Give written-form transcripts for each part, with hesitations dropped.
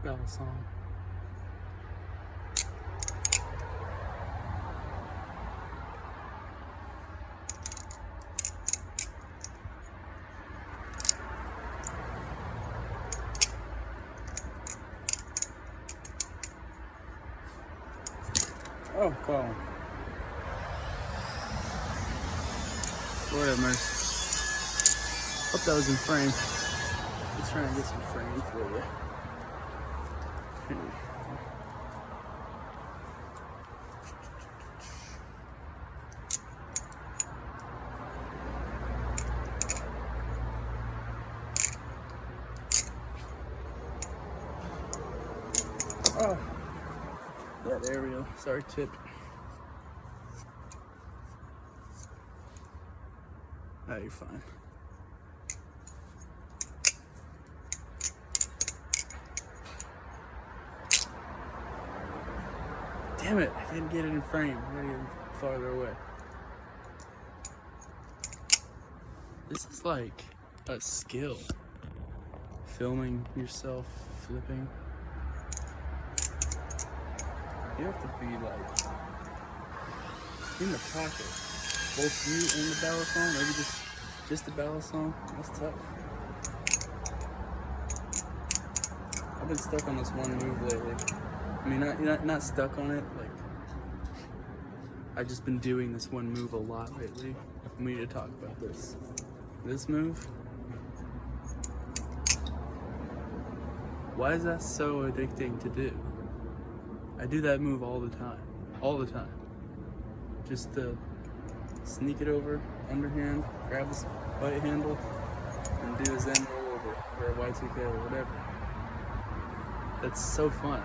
balisong. Oh, God. Lord have mercy. Hope that was in frame. Let's try and get some frame for you. Oh, that aerial. Sorry, tip. Oh, you're fine. Damn it, I didn't get it in frame. I gotta get it farther away. This is like a skill. Filming yourself flipping. You have to be like in the pocket. Both you and the balisong, maybe just the balisong. That's tough. I've been stuck on this one move lately. I mean, not stuck on it. Like, I've just been doing this one move a lot lately. We need to talk about this. This move. Why is that so addicting to do? I do that move all the time. All the time. Just to sneak it over, underhand, grab this right handle, and do a Zen rollover, or a Y2K, or whatever. That's so fun.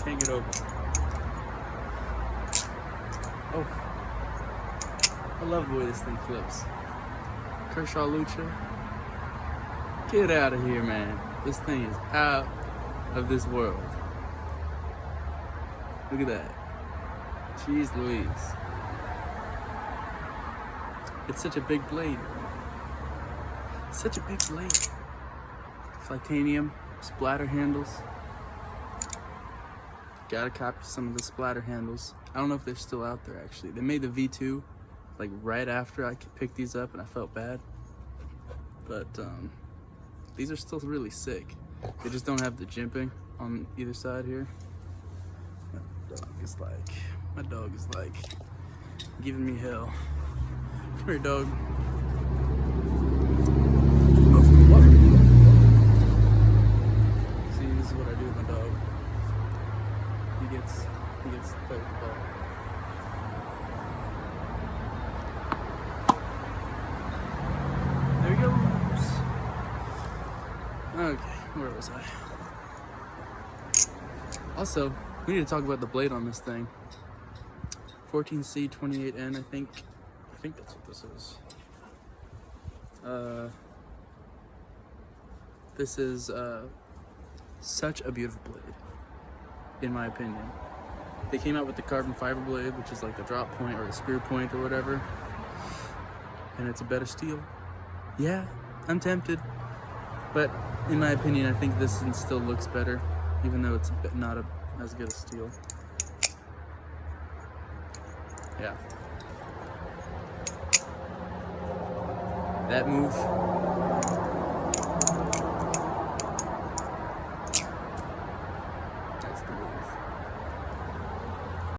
Can't get over it. Oh. I love the way this thing flips. Kershaw Lucha. Get out of here, man. This thing is out of this world. Look at that. Jeez Louise. It's such a big blade. Such a big blade. Titanium, splatter handles. Gotta copy some of the splatter handles. I don't know if they're still out there actually. They made the V2 like right after I picked these up and I felt bad. But these are still really sick. They just don't have the jimping on either side here. My dog is like giving me hell. Come here, dog. See, this is what I do with my dog. He gets played with the ball. There he goes. Okay, where was I? Also, we need to talk about the blade on this thing. 14C28N, I think that's what this is. This is such a beautiful blade, in my opinion. They came out with the carbon fiber blade, which is like the drop point or the spear point or whatever, and it's a better steel. Yeah, I'm tempted, but in my opinion, I think this one still looks better, even though it's not as good a steel. Yeah. That move. That's the move.